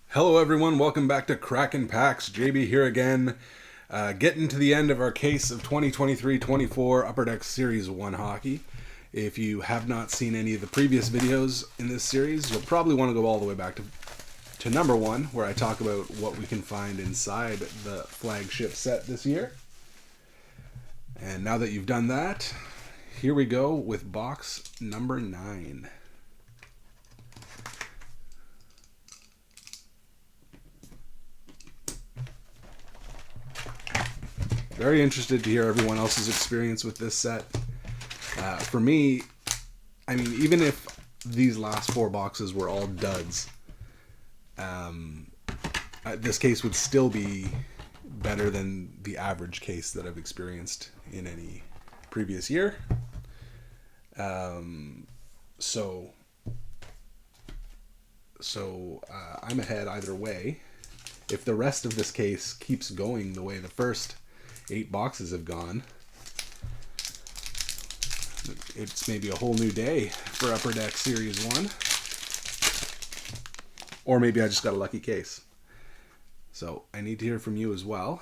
Hello everyone, welcome back to Kraken Packs. JB here again, getting to the end of our case of 2023-24 Upper Deck Series 1 hockey. If you have not seen any of the previous videos in this series, you'll probably want to go all the way back to number 1, where I talk about what we can find inside the flagship set this year. And now that you've done that, here we go with box number 9. Very interested to hear everyone else's experience with this set. For me, I mean, even if these last 4 boxes were all duds, this case would still be better than the average case that I've experienced in any previous year. So I'm ahead either way. If the rest of this case keeps going the way the first 8 boxes have gone, it's maybe a whole new day for Upper Deck Series 1. Or maybe I just got a lucky case. So I need to hear from you as well.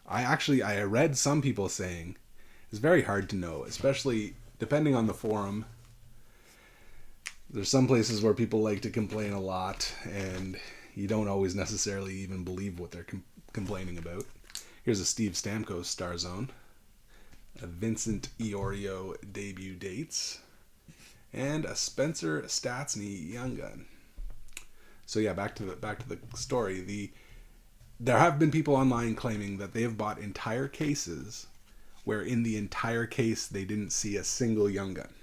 I read some people saying it's very hard to know, especially depending on the forum. There's some places where people like to complain a lot, and you don't always necessarily even believe what they're complaining about. Here's a Steve Stamkos Star Zone, a Vincent Iorio debut dates, and a Spencer Stastny Young Gun. So yeah, back to the story. There have been people online claiming that they have bought entire cases where in the entire case they didn't see a single Young Gun.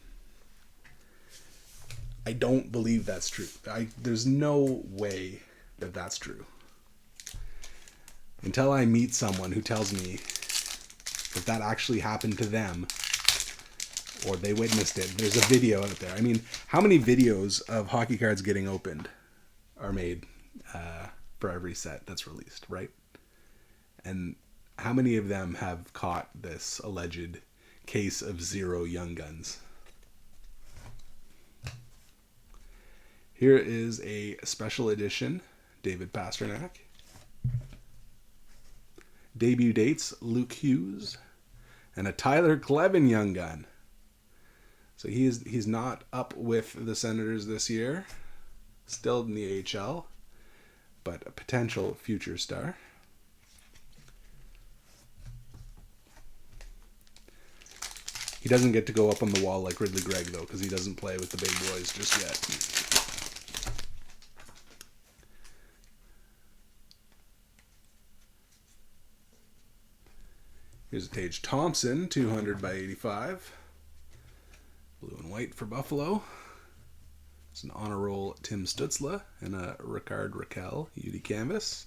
I don't believe that's true. There's no way that that's true. Until I meet someone who tells me that actually happened to them or they witnessed it. There's a video out there. I mean, how many videos of hockey cards getting opened are made for every set that's released, right? And how many of them have caught this alleged case of 0 Young Guns? Here is a special edition David Pastrnak. Debut dates, Luke Hughes, and a Tyler Kleven Young Gun. So he's not up with the Senators this year, still in the AHL, but a potential future star. He doesn't get to go up on the wall like Ridley Gregg, though, because he doesn't play with the big boys just yet. Here's a Tage Thompson, 200 by 85. Blue and white for Buffalo. It's an honor roll Tim Stutzla and a Ricard Raquel UD canvas.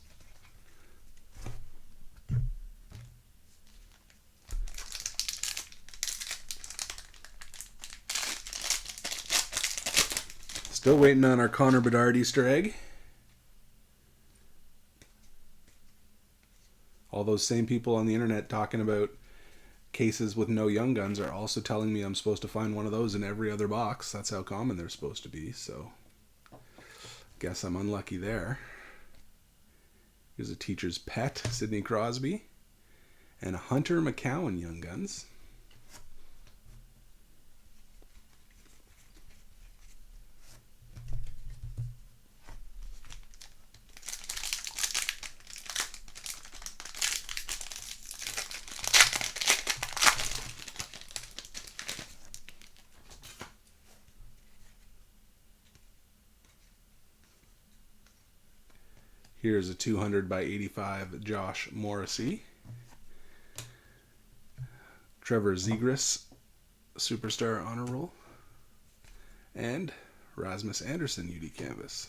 Still waiting on our Connor Bedard Easter egg. All those same people on the internet talking about cases with no Young Guns are also telling me I'm supposed to find one of those in every other box. That's how common they're supposed to be, so guess I'm unlucky there. Here's a teacher's pet, Sidney Crosby, and a Hunter McCowan Young Guns. Here's a 200 by 85 Josh Morrissey. Trevor Zegras, Superstar Honor Roll. And Rasmus Anderson UD Canvas.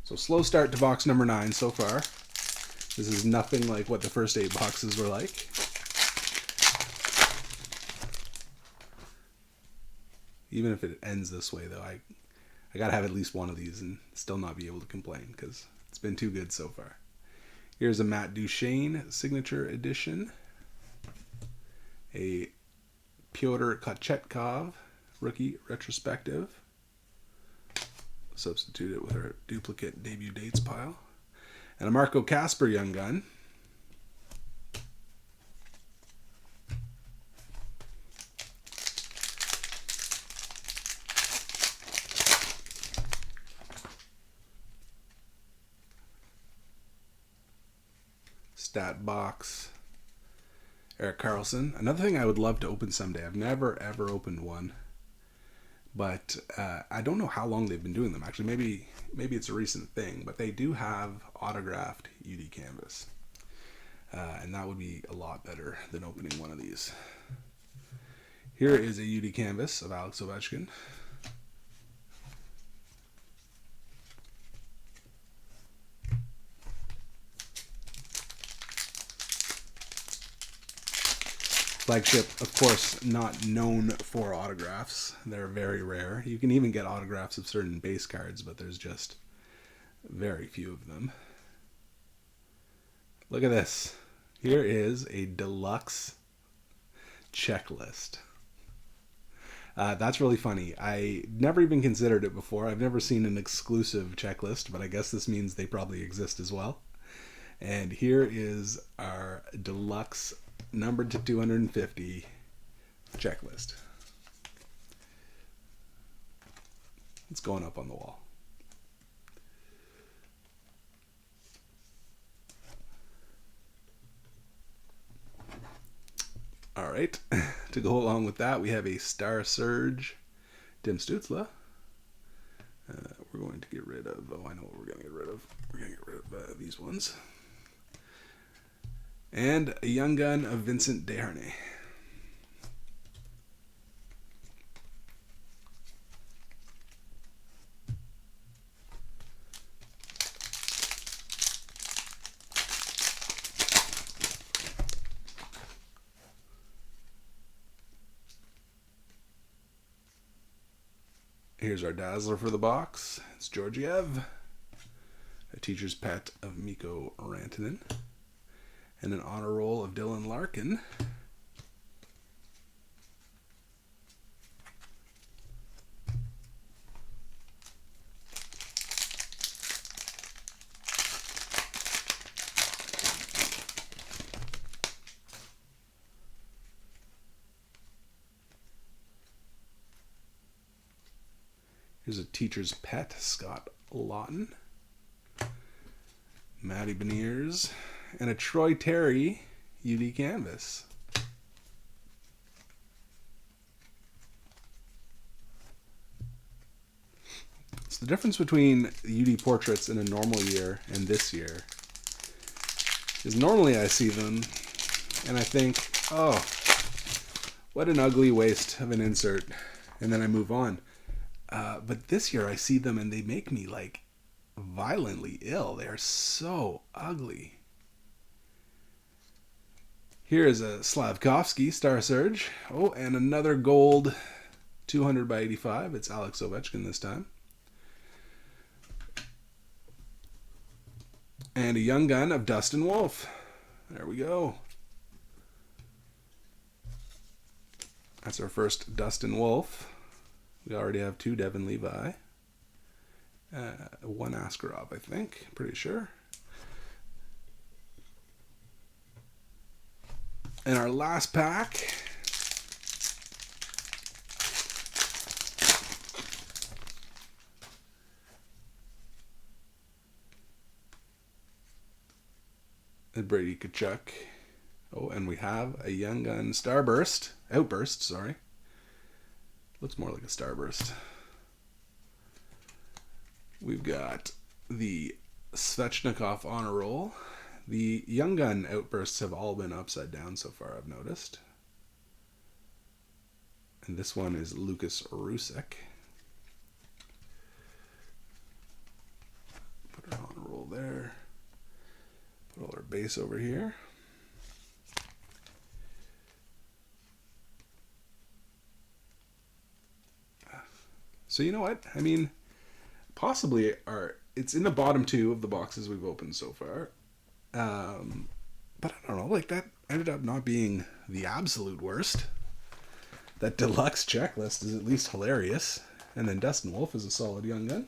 So slow start to box number 9 so far. This is nothing like what the first 8 boxes were like. Even if it ends this way, though, I gotta have at least one of these and still not be able to complain because it's been too good so far. Here's a Matt Duchene Signature Edition. A Pyotr Kochetkov rookie retrospective. Substitute it with our duplicate debut dates pile. And a Marco Casper Young Gun. Stat box. Erik Karlsson. Another thing I would love to open someday. I've never ever opened one, but I don't know how long they've been doing them. Actually, maybe it's a recent thing, but they do have autographed UD canvas, and that would be a lot better than opening one of these. Here is a UD canvas of Alex Ovechkin. Flagship, of course, not known for autographs. They're very rare. You can even get autographs of certain base cards, but there's just very few of them. Look at this. Here is a deluxe checklist. That's really funny. I never even considered it before. I've never seen an exclusive checklist, but I guess this means they probably exist as well. And here is our deluxe numbered to 250 checklist. It's going up on the wall. All right, to go along with that, we have a Star Surge Tim Stützle. We're going to get rid of, I know what we're going to get rid of. We're going to get rid of these ones. And a Young Gun of Vincent Desharnais. Here's our Dazzler for the box. It's Georgiev. A Teacher's Pet of Mikko Rantanen. And an honor roll of Dylan Larkin. Here's a Teacher's Pet, Scott Lawton. Matty Beniers. And a Troy Terry UD canvas. It's the difference between UD portraits in a normal year and this year. Is normally I see them and I think, oh, what an ugly waste of an insert, and then I move on. But this year I see them and they make me like violently ill. They are so ugly. Here is a Slavkovsky Star Surge. Oh, and another gold 200 by 85. It's Alex Ovechkin this time. And a Young Gun of Dustin Wolf. There we go. That's our first Dustin Wolf. We already have 2 Devin Levi. 1 Askarov, I think. Pretty sure. And our last pack. And Brady Tkachuk. Oh, and we have a Young Gun Outburst, sorry. Looks more like a Starburst. We've got the Svechnikov Honor Roll. The Young Gun Outbursts have all been upside down so far, I've noticed. And this one is Lucas Rusek. Put our Honor Roll there. Put all our base over here. So you know what? I mean, possibly it's in the bottom 2 of the boxes we've opened so far. But I don't know, like that ended up not being the absolute worst. That deluxe checklist is at least hilarious. And then Dustin Wolf is a solid young gun.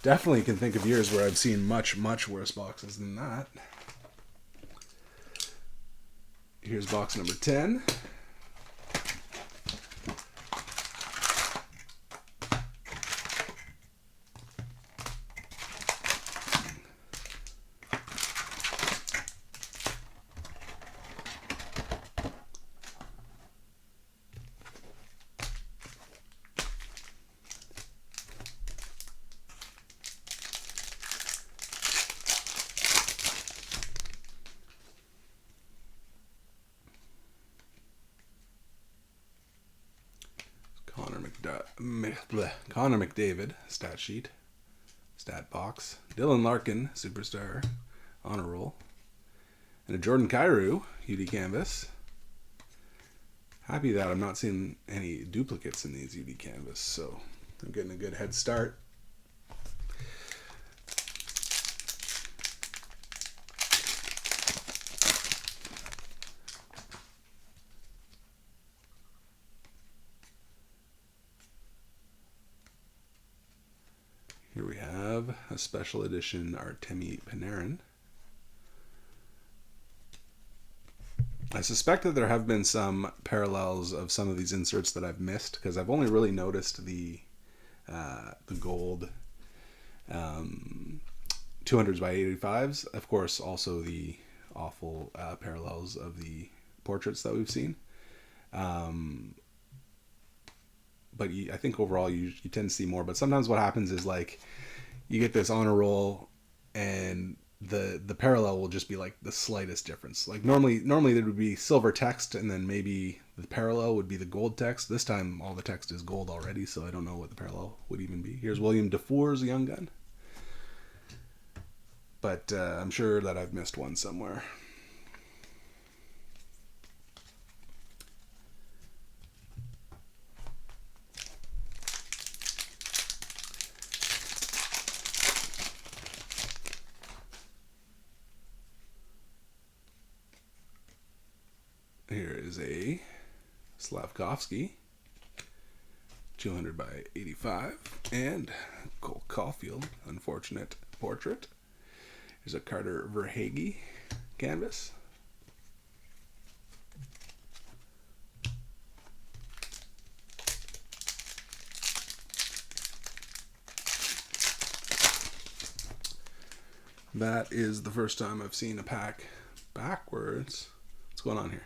Definitely can think of years where I've seen much, much worse boxes than that. Here's box number 10. Connor McDavid, stat sheet, stat box. Dylan Larkin, superstar, honor roll. And a Jordan Kyrou, UD canvas. Happy that I'm not seeing any duplicates in these UD canvas, so I'm getting a good head start. Here we have a special edition Artemi Panarin. I suspect that there have been some parallels of some of these inserts that I've missed, because I've only really noticed the gold 200s by 85s. Of course, also the awful parallels of the portraits that we've seen. But I think overall you tend to see more. But sometimes what happens is, like, you get this honor roll and the parallel will just be like the slightest difference. Like normally there would be silver text and then maybe the parallel would be the gold text. This time all the text is gold already, so I don't know what the parallel would even be. Here's William Dufour's young gun. But I'm sure that I've missed one somewhere. Here is a Slavkovsky 200 by 85 and Cole Caulfield, unfortunate portrait. Here's a Carter Verhaeghe canvas. That is the first time I've seen a pack backwards. What's going on here?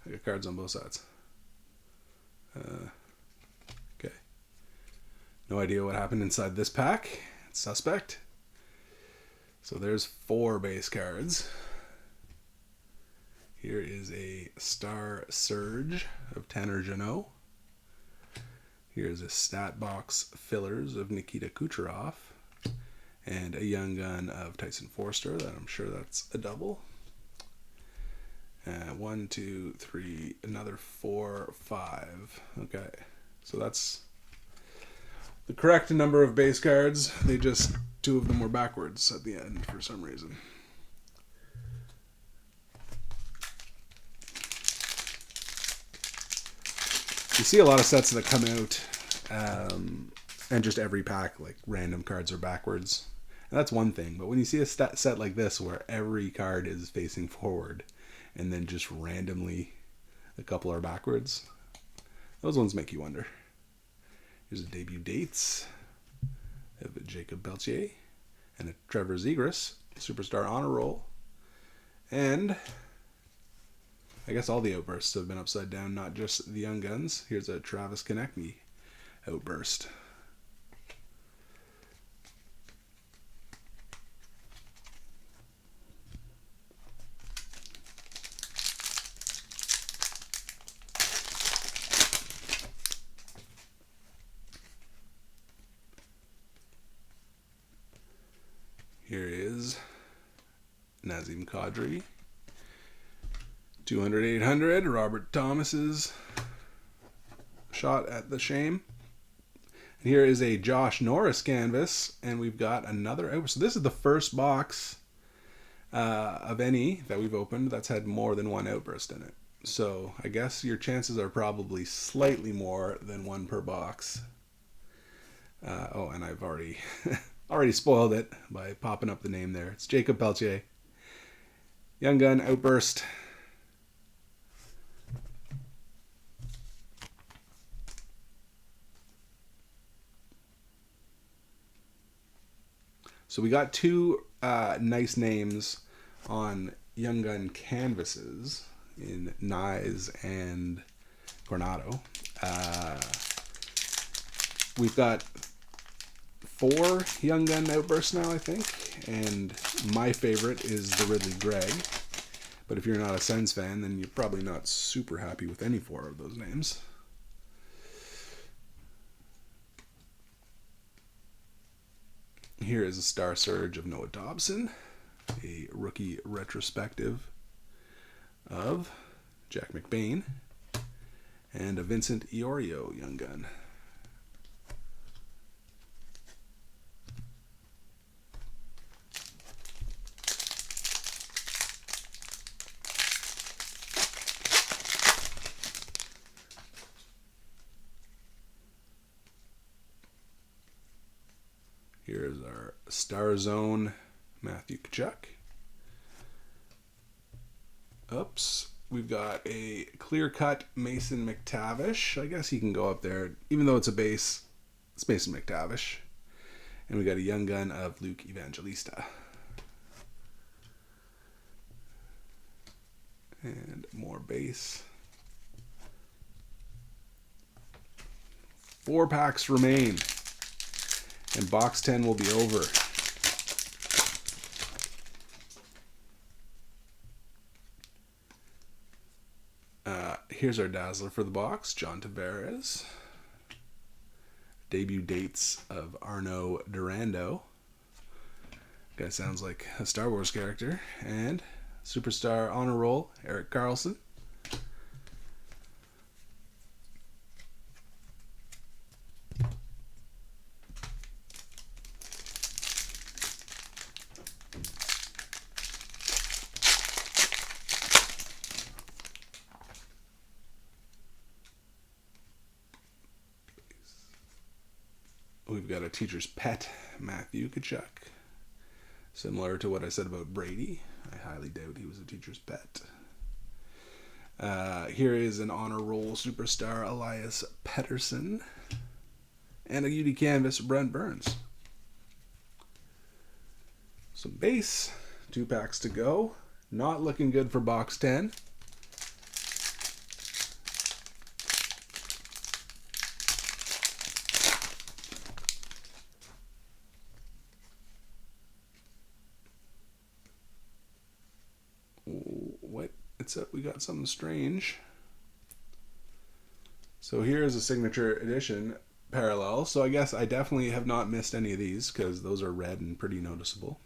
I got cards on both sides. Okay. No idea what happened inside this pack. It's suspect. So there's 4 base cards. Here is a Star Surge of Tanner Jeannot. Here's a Stat Box Fillers of Nikita Kucherov. And a Young Gun of Tyson Forster. That I'm sure that's a double. 1, 2, 3, another 4, 5. Okay, so that's the correct number of base cards. They just, 2 of them were backwards at the end for some reason. You see a lot of sets that come out, and just every pack, like, random cards are backwards. And that's one thing, but when you see a set like this where every card is facing forward, and then just randomly a couple are backwards, those ones make you wonder. Here's a debut dates of a Jacob Belchier and a Trevor Zegras Superstar Honor Roll. And I guess all the outbursts have been upside down, not just the Young Guns. Here's a Travis Konechny outburst. Here is Nazem Kadri, 200-800, Robert Thomas's shot at the shame. And here is a Josh Norris canvas, and we've got another. So this is the first box of any that we've opened that's had more than one outburst in it. So I guess your chances are probably slightly more than one per box. Oh, and I've already already spoiled it by popping up the name there. It's Jacob Peltier. Young Gun Outburst. So we got two nice names on Young Gun canvases in Nyes and Coronado. We've got 4 Young Gun outbursts now, I think, and my favorite is the Ridley Gregg. But if you're not a Sens fan, then you're probably not super happy with any 4 of those names. Here is a Star Surge of Noah Dobson, a rookie retrospective of Jack McBain, and a Vincent Iorio Young Gun. Here's our Star Zone Matthew Tkachuk. Oops. We've got a clear-cut Mason McTavish. I guess he can go up there. Even though it's a base, it's Mason McTavish. And we got a Young Gun of Luke Evangelista. And more base. 4 packs remain. And box 10 will be over. Here's our Dazzler for the box, John Tavares. Debut dates of Arnaud Durando. Guy sounds like a Star Wars character. And Superstar Honor Roll, Erik Karlsson. We've got a teacher's pet, Matthew Tkachuk. Similar to what I said about Brady. I highly doubt he was a teacher's pet. Here is an honor roll superstar, Elias Pettersson. And a UD canvas, Brent Burns. Some base. 2 packs to go. Not looking good for box 10. What? It's up. We got something strange. So here's a signature edition parallel. So I guess I definitely have not missed any of these because those are red and pretty noticeable.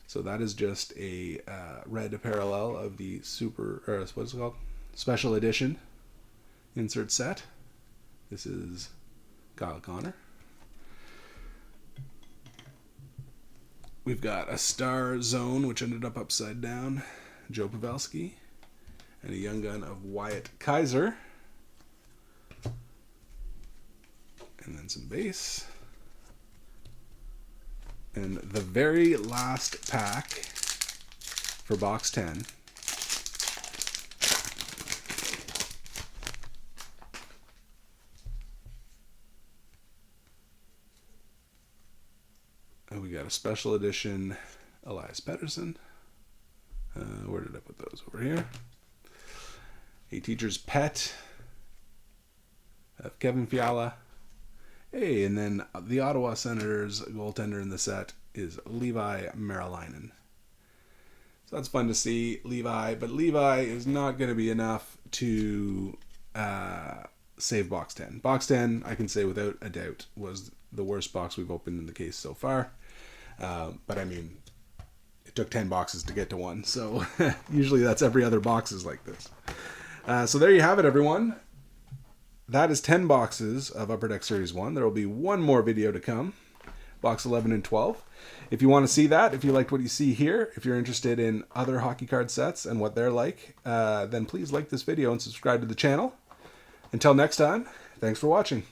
So that is just a red parallel of the what's it called? Special edition insert set. This is Kyle Connor. We've got a Star Zone, which ended up upside down, Joe Pavelski, and a Young Gun of Wyatt Kaiser. And then some base. And the very last pack for box 10. And we got a special edition Elias Pettersson. Where did I put those? Over here. A teacher's pet of Kevin Fiala. Hey, and then the Ottawa Senators goaltender in the set is Levi Marilainen. So that's fun to see, Levi. But Levi is not going to be enough to save box 10. Box 10, I can say without a doubt, was the worst box we've opened in the case so far. But I mean, it took 10 boxes to get to one. So usually that's every other box is like this. So there you have it, everyone. That is 10 boxes of Upper Deck Series 1. There will be one more video to come. box 11 and 12. If you want to see that, if you liked what you see here, if you're interested in other hockey card sets and what they're like, then please like this video and subscribe to the channel. Until next time, thanks for watching.